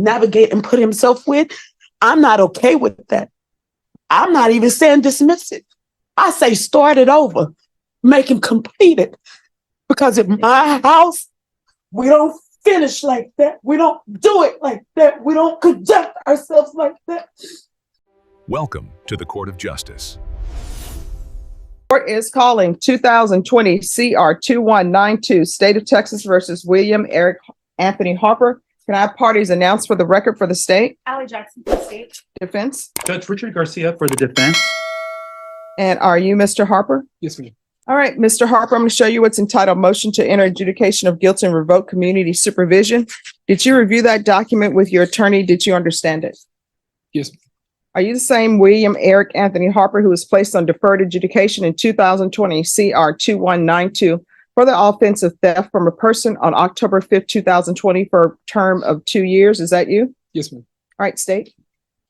navigate and put himself with, I'm not okay with that. I'm not even saying dismiss it. I say start it over, make him complete it. Because in my house, we don't finish like that. We don't do it like that. We don't conduct ourselves like that. Welcome to the Court of Justice. Court is calling 2020 CR 2192, State of Texas versus William Eric Anthony Harper. Can I have parties announced for the record for the state? Allie Jackson for the state. Defense. Judge Richard Garcia for the defense. And are you Mr. Harper? Yes, ma'am. All right, Mr. Harper, I'm going to show you what's entitled Motion to Enter Adjudication of Guilt and Revoke Community Supervision. Did you review that document with your attorney? Did you understand it? Yes. Are you the same William Eric Anthony Harper who was placed on deferred adjudication in 2020 CR 2192 for the offense of theft from a person on October 5th, 2020 for a term of 2 years? Is that you? Yes, ma'am. All right, state.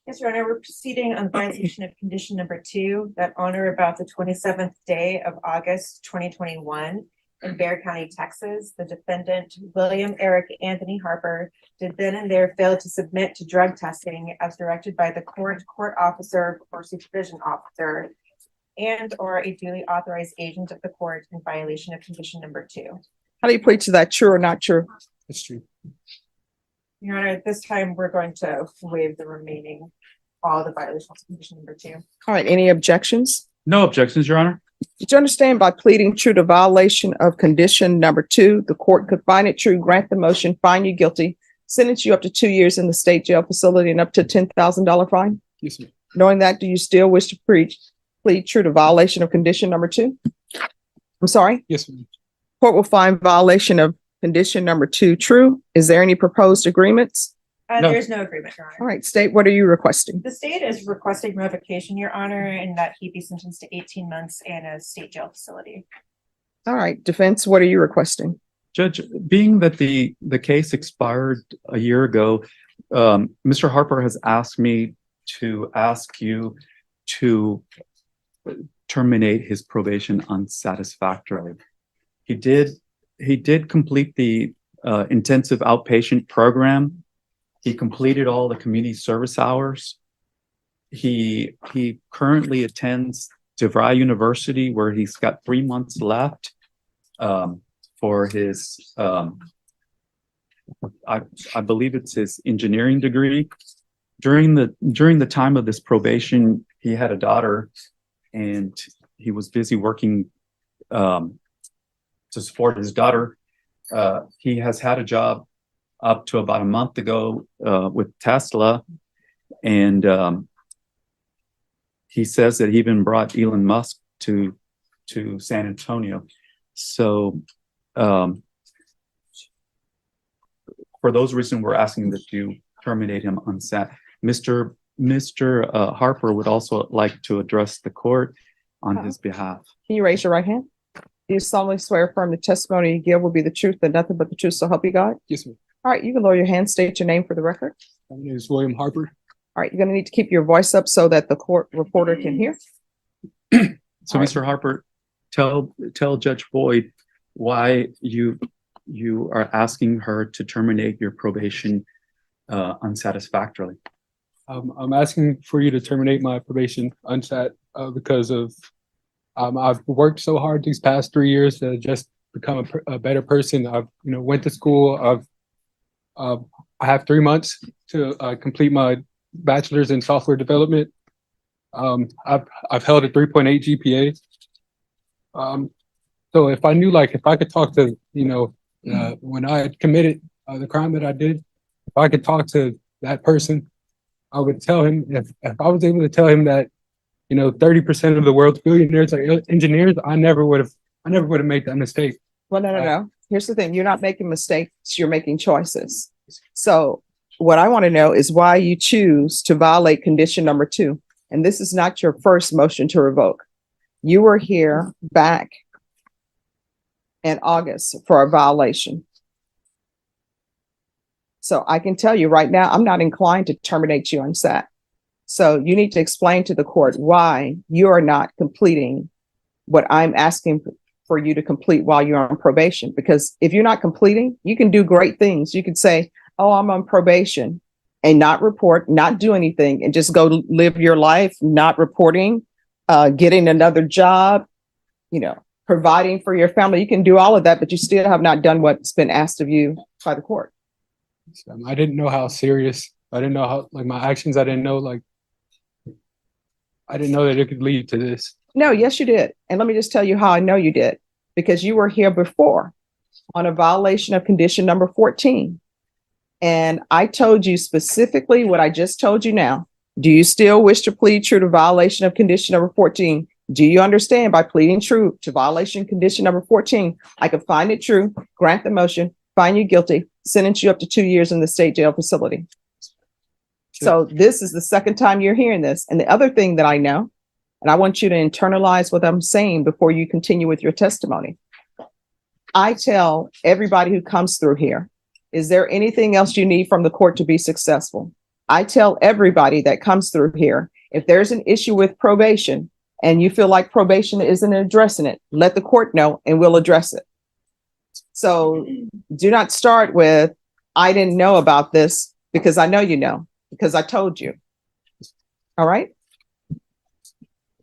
Yes, Your Honor, we're proceeding on violation of condition number 2 that on or about the 27th day of August 2021 in Bexar County, Texas, the defendant, William Eric Anthony Harper, did then and there fail to submit to drug testing as directed by the court officer or supervision officer and or a duly authorized agent of the court in violation of condition number 2. How do you plead to that? True or not true? It's true. Your Honor, at this time, we're going to waive the remaining, all the violations of condition number 2. All right, any objections? No objections, Your Honor. Did you understand by pleading true to violation of condition number 2, the court could find it true, grant the motion, find you guilty, sentence you up to 2 years in the state jail facility and up to $10,000 fine? Yes, ma'am. Knowing that, do you still wish to plead true to violation of condition number 2? I'm sorry? Yes, ma'am. Court will find violation of condition number 2 true. Is there any proposed agreements? No. There's no agreement, Your Honor. All right, state, what are you requesting? The state is requesting revocation, Your Honor, and that he be sentenced to 18 months in a state jail facility. All right, defense, what are you requesting? Judge, being that the case expired a year ago, Mr. Harper has asked me to ask you to terminate his probation unsatisfactorily. He did complete the intensive outpatient program. He completed all the community service hours. He currently attends DeVry University, where he's got 3 months left for his, I believe it's his engineering degree. During the time of this probation, he had a daughter, and he was busy working to support his daughter. He has had a job up to about a month ago with Tesla, and he says that he even brought Elon Musk to San Antonio. So for those reasons, we're asking that you terminate him unsat. Mr. Harper would also like to address the court on his behalf. Can you raise your right hand? Do you solemnly swear affirm the testimony you give will be the truth and nothing but the truth, so help you God? Yes, ma'am. All right, you can lower your hand, state your name for the record. My name is William Harper. All right, you're going to need to keep your voice up so that the court reporter can hear. So, All right. Mr. Harper, tell Judge Boyd why you are asking her to terminate your probation unsatisfactorily. I'm asking for you to terminate my probation unsat because of I've worked so hard these past 3 years to just become a better person. I've went to school. I have 3 months to complete my bachelor's in software development. I've held a 3.8 GPA. So if I knew, if I could talk to when I had committed the crime that I did, if I could talk to that person, I would tell him, if I was able to tell him that 30% of the world's billionaires are engineers, I never would have made that mistake. Well, no. Here's the thing. You're not making mistakes. You're making choices. So what I want to know is why you choose to violate condition number 2. And this is not your first motion to revoke. You were here back in August for a violation. So I can tell you right now, I'm not inclined to terminate you unsat. So you need to explain to the court why you are not completing what I'm asking for you to complete while you're on probation. Because if you're not completing, you can do great things. You could say, oh, I'm on probation, and not report, not do anything, and just go live your life, not reporting, getting another job, providing for your family. You can do all of that, but you still have not done what's been asked of you by the court. I didn't know how serious. I didn't know how, like, my actions. I didn't know that it could lead to this. No, yes, you did. And let me just tell you how I know you did, because you were here before on a violation of condition number 14. And I told you specifically what I just told you now. Do you still wish to plead true to violation of condition number 14? Do you understand by pleading true to violation condition number 14, I could find it true, grant the motion, find you guilty, sentence you up to 2 years in the state jail facility? So this is the second time you're hearing this. And the other thing that I know, and I want you to internalize what I'm saying before you continue with your testimony. I tell everybody who comes through here, is there anything else you need from the court to be successful? I tell everybody that comes through here, if there's an issue with probation and you feel like probation isn't addressing it, let the court know and we'll address it. So do not start with, I didn't know about this, because I know you know, because I told you. All right?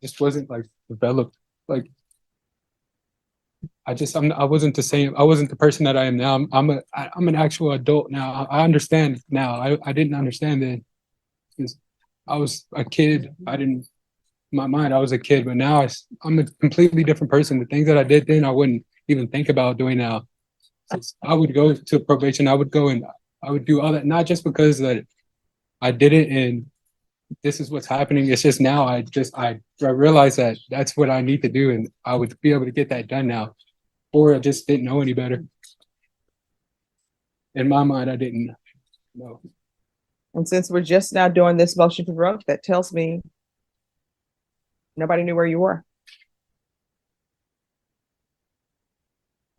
Just wasn't like developed. Like, I wasn't the same. I wasn't the person that I am now. I'm an actual adult now. I understand now. I didn't understand then, because I was a kid. In my mind, I was a kid, but now I'm a completely different person. The things that I did then, I wouldn't even think about doing now. I would go to probation. I would go and I would do all that, not just because that I did it and this is what's happening. It's just now I realized that that's what I need to do, and I would be able to get that done now. Or I just didn't know any better. In my mind, I didn't know. And since we're just now doing this motion to revoke, that tells me nobody knew where you were.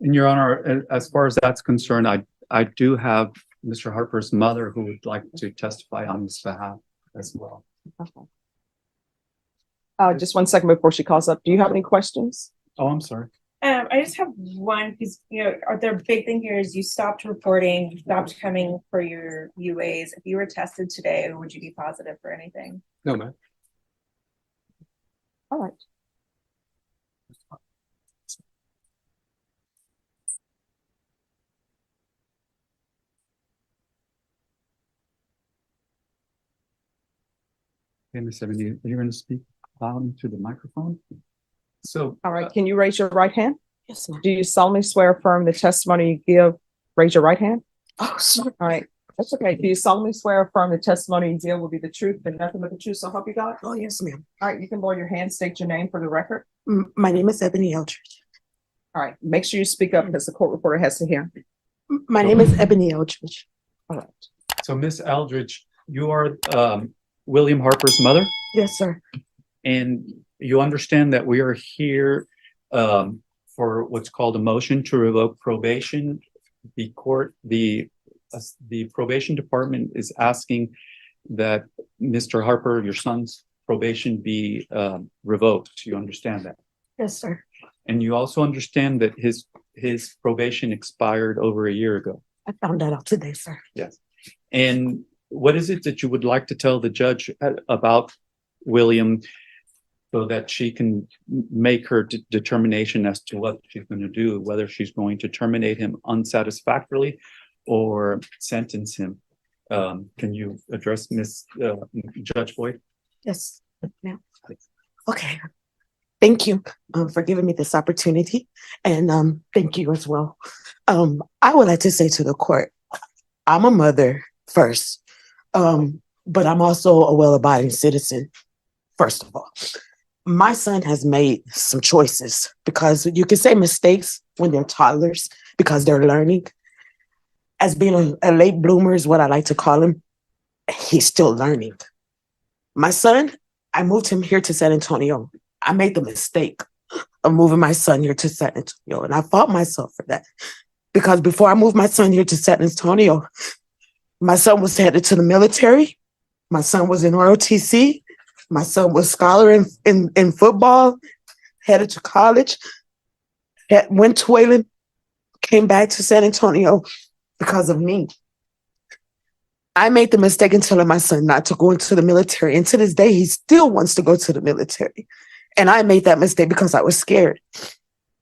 And Your Honor, as far as that's concerned, I do have Mr. Harper's mother who would like to testify on his behalf as well. Okay. Just 1 second before she calls up. Do you have any questions? Oh, I'm sorry. I just have one, because the big thing here is you stopped reporting, you stopped coming for your UAs. If you were tested today, would you be positive for anything? No, man. All right. Okay, Ms. Ebony, are you going to speak loud into the microphone? So, All right. Can you raise your right hand? Yes, ma'am. Do you solemnly swear affirm the testimony you give? Raise your right hand. Oh, sorry. All right. That's okay. Do you solemnly swear affirm the testimony you give will be the truth and nothing but the truth? So help you God. Oh, yes, ma'am. All right. You can lower your hand, state your name for the record. My name is Ebony Eldridge. All right. Make sure you speak up because the court reporter has to hear. My name is Ebony Eldridge. All right. so Ms. Eldridge, you are William Harper's mother, Yes, sir. and you understand that we are here for what's called a motion to revoke probation. The probation department is asking that Mr. Harper, your son's probation, be revoked. You understand that? Yes, sir. And you also understand that his probation expired over a year ago. I found that out today, sir. Yes. And what is it that you would like to tell the judge about William, so that she can make her determination as to what she's going to do, whether she's going to terminate him unsatisfactorily or sentence him? Can you address Judge Boyd? Yes, ma'am. Okay. Thank you for giving me this opportunity, and thank you as well. I would like to say to the court, I'm a mother first, but I'm also a well-abiding citizen, first of all. My son has made some choices, because you can say mistakes when they're toddlers because they're learning. As being a late bloomer is what I like to call him, he's still learning. My son, I moved him here to San Antonio. I made the mistake of moving my son here to San Antonio, and I fought myself for that, because before I moved my son here to San Antonio, my son was headed to the military. My son was in ROTC. My son was scholar in football, headed to college, went to Wayland, came back to San Antonio because of me. I made the mistake in telling my son not to go into the military. And to this day, he still wants to go to the military. And I made that mistake because I was scared.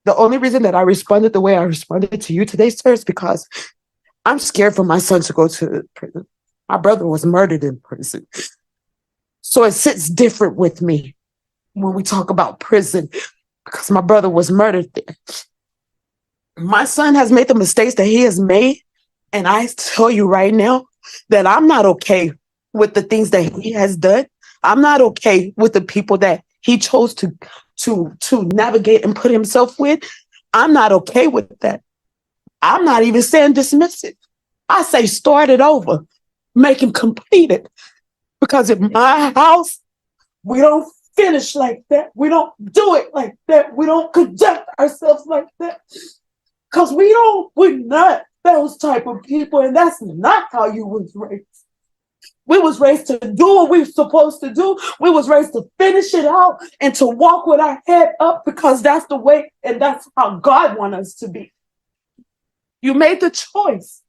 The only reason that I responded the way I responded to you today, sir, is because I'm scared for my son to go to prison. My brother was murdered in prison. So it sits different with me when we talk about prison because my brother was murdered there. My son has made the mistakes that he has made. And I tell you right now that I'm not okay with the things that he has done. I'm not okay with the people that he chose to navigate and put himself with. I'm not okay with that. I'm not even saying dismiss it. I say start it over, make him complete it. Because in my house, we don't finish like that. We don't do it like that. We don't conduct ourselves like that. Because we're not those type of people. And that's not how you was raised. We was raised to do what we were supposed to do. We was raised to finish it out and to walk with our head up because that's the way and that's how God wants us to be. You made the choice.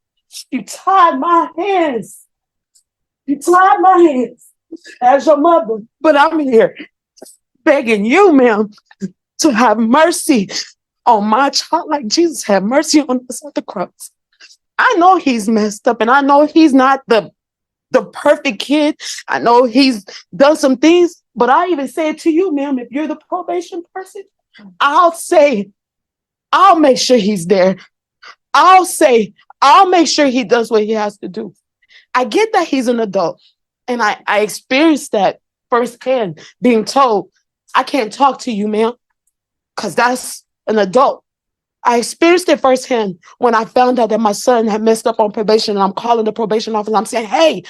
You tied my hands. You tied my hands as your mother. But I'm here begging you, ma'am, to have mercy on my child like Jesus had mercy on us at the cross. I know he's messed up and I know he's not the perfect kid. I know he's done some things, but I even say it to you, ma'am, if you're the probation person, I'll make sure he's there. I'll make sure he does what he has to do. I get that he's an adult and I experienced that firsthand being told, I can't talk to you, ma'am, because that's an adult. I experienced it firsthand when I found out that my son had messed up on probation and I'm calling the probation office. I'm saying, hey,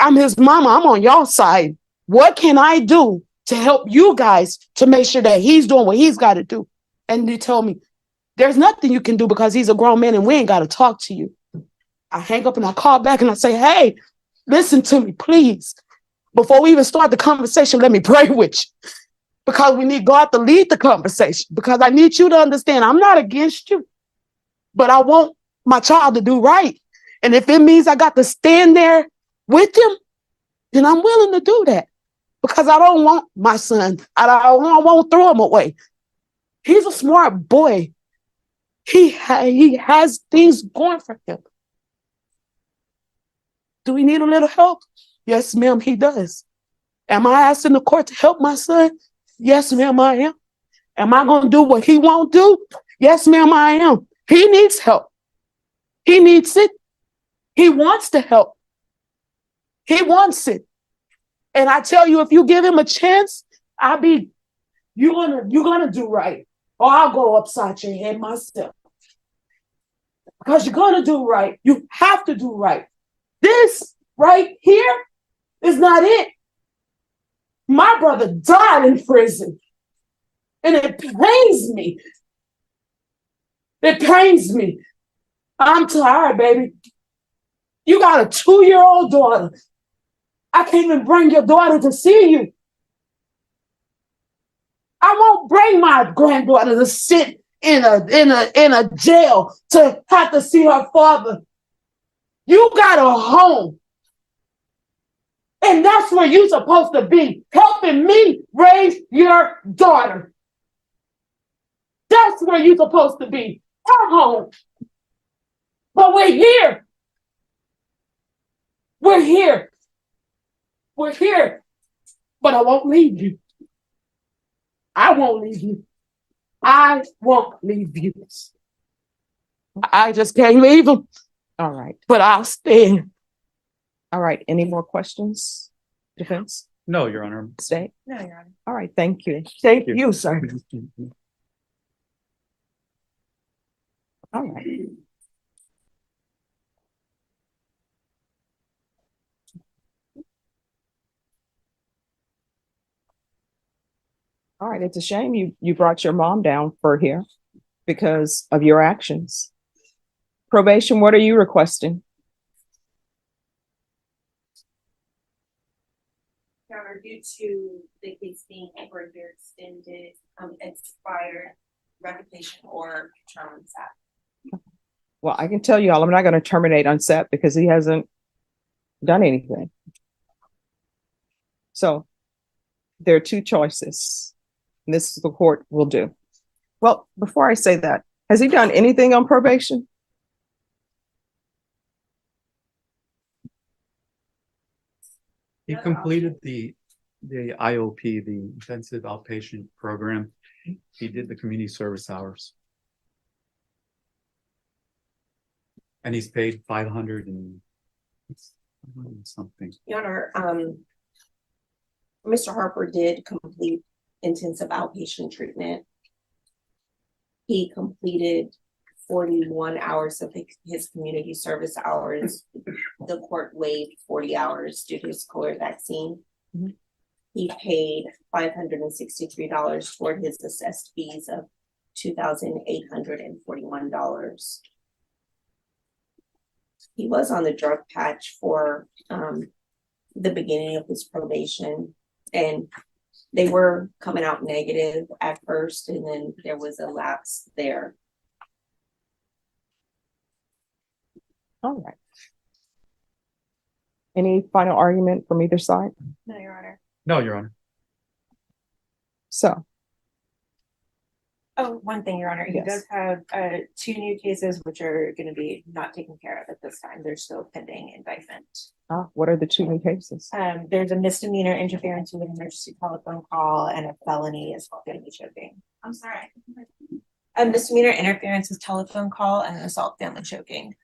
I'm his mama. I'm on y'all side. What can I do to help you guys to make sure that he's doing what he's got to do? And they told me, there's nothing you can do because he's a grown man and we ain't got to talk to you. I hang up and I call back and I say, hey, listen to me, please. Before we even start the conversation, let me pray with you. Because we need God to lead the conversation. Because I need you to understand I'm not against you, but I want my child to do right. And if it means I got to stand there with him, then I'm willing to do that. Because I don't want my son, I won't throw him away. He's a smart boy. He has things going for him. Do we need a little help? Yes, ma'am, he does. Am I asking the court to help my son? Yes, ma'am, I am. Am I going to do what he won't do? Yes, ma'am, I am. He needs help. He needs it. He wants to help. He wants it. And I tell you, if you give him a chance, you're gonna do right. Or I'll go upside your head myself. Because you're gonna do right. You have to do right. This right here is not it. My brother died in prison. And it pains me. It pains me. I'm tired, baby. You got a 2-year-old daughter. I can't even bring your daughter to see you. I won't bring my granddaughter to sit in a jail to have to see her father. You got a home. And that's where you're supposed to be, helping me raise your daughter. That's where you're supposed to be, her home. But we're here. We're here. We're here. But I won't leave you. I won't leave you. I won't leave you. I just can't leave him. All right. But I'll stand. All right. Any more questions? Defense? No, Your Honor. State? No, Your Honor. All right. Thank you. Thank you, sir. All right. All right. It's a shame you brought your mom down for here because of your actions. Probation, what are you requesting? Your Honor, due to the case being further extended, expired revocation or term SAP. Well, I can tell you all, I'm not going to terminate on SEP because he hasn't done anything. So there are two choices. And this is the court will do. Well, before I say that, has he done anything on probation? He completed the IOP, the intensive outpatient program. He did the community service hours. And he's paid 500 and something. Your Honor, Mr. Harper did complete intensive outpatient treatment. He completed 41 hours of his community service hours. The court waived 40 hours due to his COVID vaccine. Mhm. He paid $563 toward his assessed fees of $2,841. He was on the drug patch for the beginning of his probation, and they were coming out negative at first, and then there was a lapse there. All right. Any final argument from either side? No, Your Honor. No, Your Honor. So, Oh, one thing, Your Honor, he Yes. does have two new cases which are gonna be not taken care of at this time. They're still pending indictment. what are the two new cases? There's a misdemeanor interference with an emergency telephone call and a felony assault family choking. I'm sorry. A misdemeanor interference with telephone call and an assault family choking.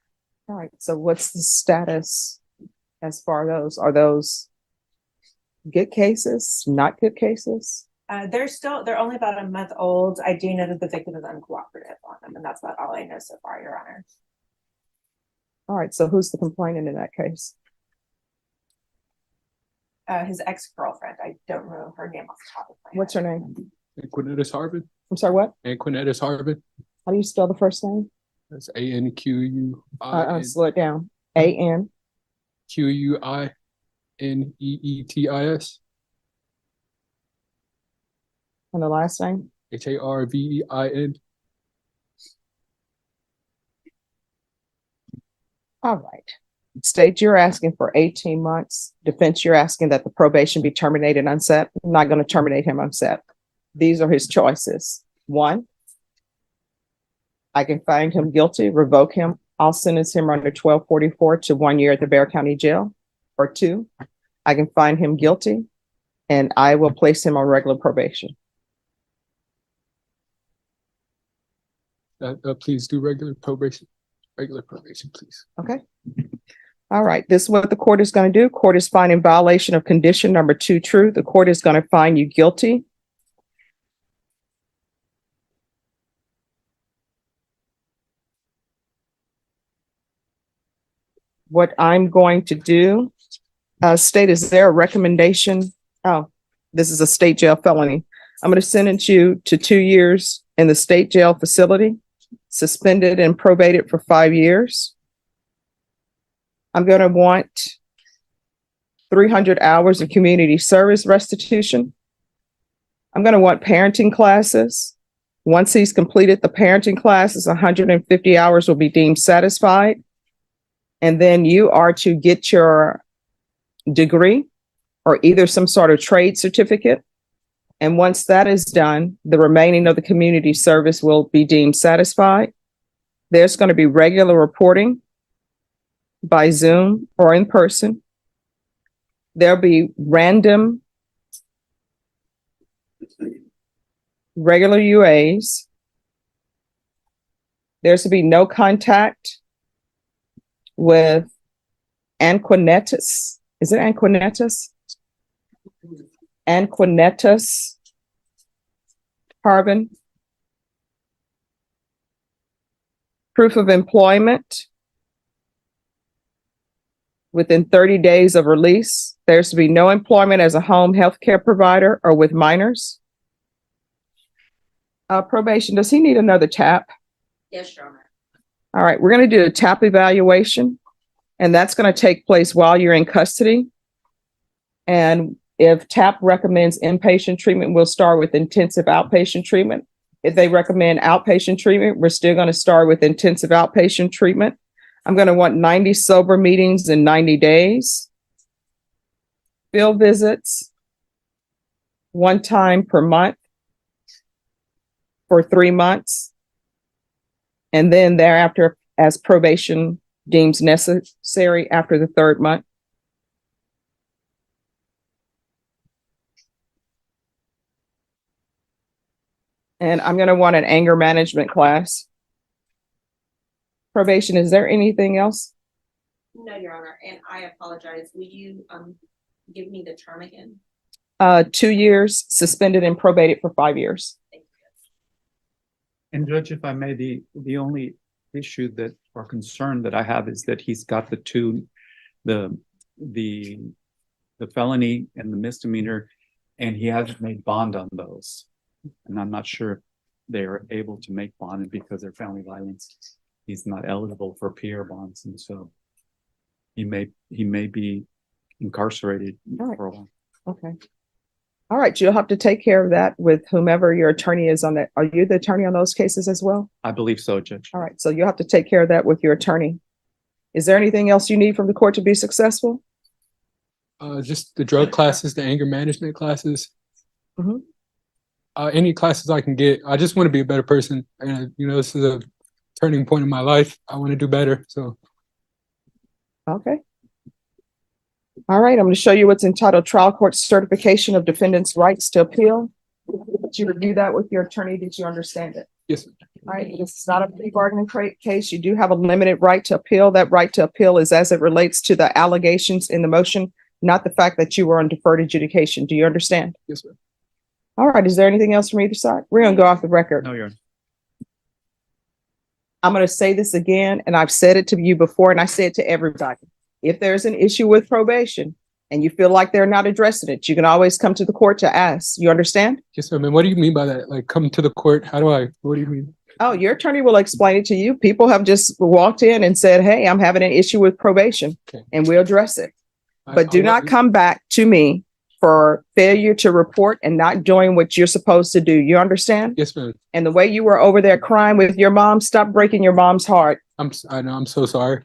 All right, so what's the status as far as those? Are those good cases, not good cases? They're only about a month old. I do know that the victim is uncooperative on them, and that's about all I know so far, Your Honor. All right, so who's the complainant in that case? His ex-girlfriend, I don't know her name off the top of my head. What's her name? Anquinetus Harbin. I'm sorry, what? Anquinetus Harbin. How do you spell the first name? That's ANQUIN Slow it down. A-N. QUINEETIS And the last name? HARVEIN. All right. State, you're asking for 18 months. Defense, you're asking that the probation be terminated unset. I'm not going to terminate him unset. These are his choices. One, I can find him guilty, revoke him. I'll sentence him under 1244 to 1 year at the Bexar County Jail. Or two, I can find him guilty and I will place him on regular probation. Please do regular probation. Regular probation, please. Okay. All right. This is what the court is going to do. Court is finding violation of condition number 2 true. The court is going to find you guilty. What I'm going to do, state, is there a recommendation? Oh, this is a state jail felony. I'm going to sentence you to 2 years in the state jail facility, suspended and probated for 5 years. I'm going to want 300 hours of community service restitution. I'm going to want parenting classes. Once he's completed the parenting classes, 150 hours will be deemed satisfied. And then you are to get your degree or either some sort of trade certificate. And once that is done, the remaining of the community service will be deemed satisfied. There's going to be regular reporting by Zoom or in person. There'll be random regular UAs. There's to be no contact with Anquinetus. Is it Anquinetus? Anquinetus Harbin. Proof of employment within 30 days of release. There's to be no employment as a home health care provider or with minors. Probation, does he need another TAP? Yes, Your Honor. All right, we're going to do a TAP evaluation, and that's going to take place while you're in custody. And if TAP recommends inpatient treatment, we'll start with intensive outpatient treatment. If they recommend outpatient treatment, we're still going to start with intensive outpatient treatment. I'm going to want 90 sober meetings in 90 days. field visits, one time per month for 3 months. And then thereafter, as probation deems necessary after the 3rd month. And I'm going to want an anger management class. Probation, is there anything else? No, Your Honor, and I apologize. Will you give me the term again? 2 years, suspended and probated for 5 years. Thank you. And Judge, if I may, the only issue that or concern that I have is that he's got the two, the felony and the misdemeanor, and he hasn't made bond on those. And I'm not sure if they are able to make bond because they're family violence. He's not eligible for PR bonds, and so he may be incarcerated for a while. Okay. All right, you'll have to take care of that with whomever your attorney is on that. Are you the attorney on those cases as well? I believe so, Judge. All right, so you'll have to take care of that with your attorney. Is there anything else you need from the court to be successful? Just the drug classes, the anger management classes. Mhm. Any classes I can get. I just want to be a better person. And, this is a turning point in my life. I want to do better. So. Okay. All right, I'm going to show you what's entitled Trial Court Certification of Defendant's Rights to Appeal. Did you review that with your attorney? Did you understand it? Yes. All right, this is not a plea bargaining case. You do have a limited right to appeal. That right to appeal is as it relates to the allegations in the motion, not the fact that you were on deferred adjudication. Do you understand? Yes, sir. All right, is there anything else from either side? We're going to go off the record. No, Your Honor. I'm going to say this again, and I've said it to you before, and I say it to everybody. If there's an issue with probation and you feel like they're not addressing it, you can always come to the court to ask. You understand? Yes, sir. What do you mean by that? Like, come to the court? What do you mean? Oh, your attorney will explain it to you. People have just walked in and said, hey, I'm having an issue with probation, Okay. and we'll address it. But do not come back to me for failure to report and not doing what you're supposed to do. You understand? Yes, ma'am. And the way you were over there crying with your mom, stop breaking your mom's heart. I know. I'm so sorry.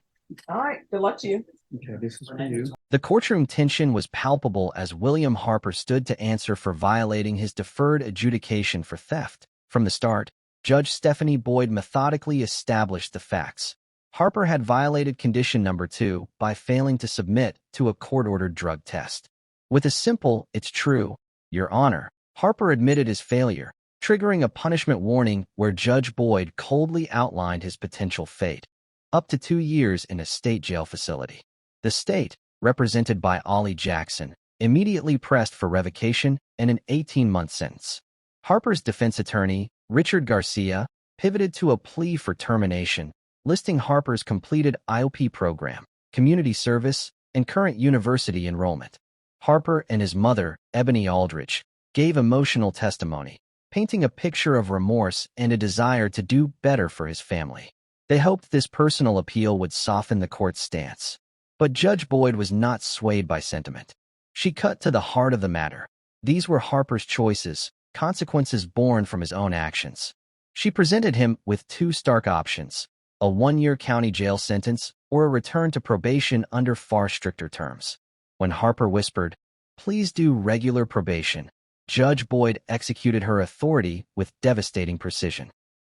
All right. Good luck to you. Okay, this is for you. The courtroom tension was palpable as William Harper stood to answer for violating his deferred adjudication for theft. From the start, Judge Stephanie Boyd methodically established the facts. Harper had violated condition number 2 by failing to submit to a court-ordered drug test. With a simple, "It's true, Your Honor," Harper admitted his failure, triggering a punishment warning where Judge Boyd coldly outlined his potential fate: up to 2 years in a state jail facility. The state, represented by Ollie Jackson, immediately pressed for revocation and an 18-month sentence. Harper's defense attorney, Richard Garcia, pivoted to a plea for termination, listing Harper's completed IOP program, community service, and current university enrollment. Harper and his mother, Ebony Aldridge, gave emotional testimony, painting a picture of remorse and a desire to do better for his family. They hoped this personal appeal would soften the court's stance. But Judge Boyd was not swayed by sentiment. She cut to the heart of the matter. These were Harper's choices, consequences born from his own actions. She presented him with 2 stark options: a 1-year county jail sentence or a return to probation under far stricter terms. When Harper whispered, "Please do regular probation," Judge Boyd executed her authority with devastating precision.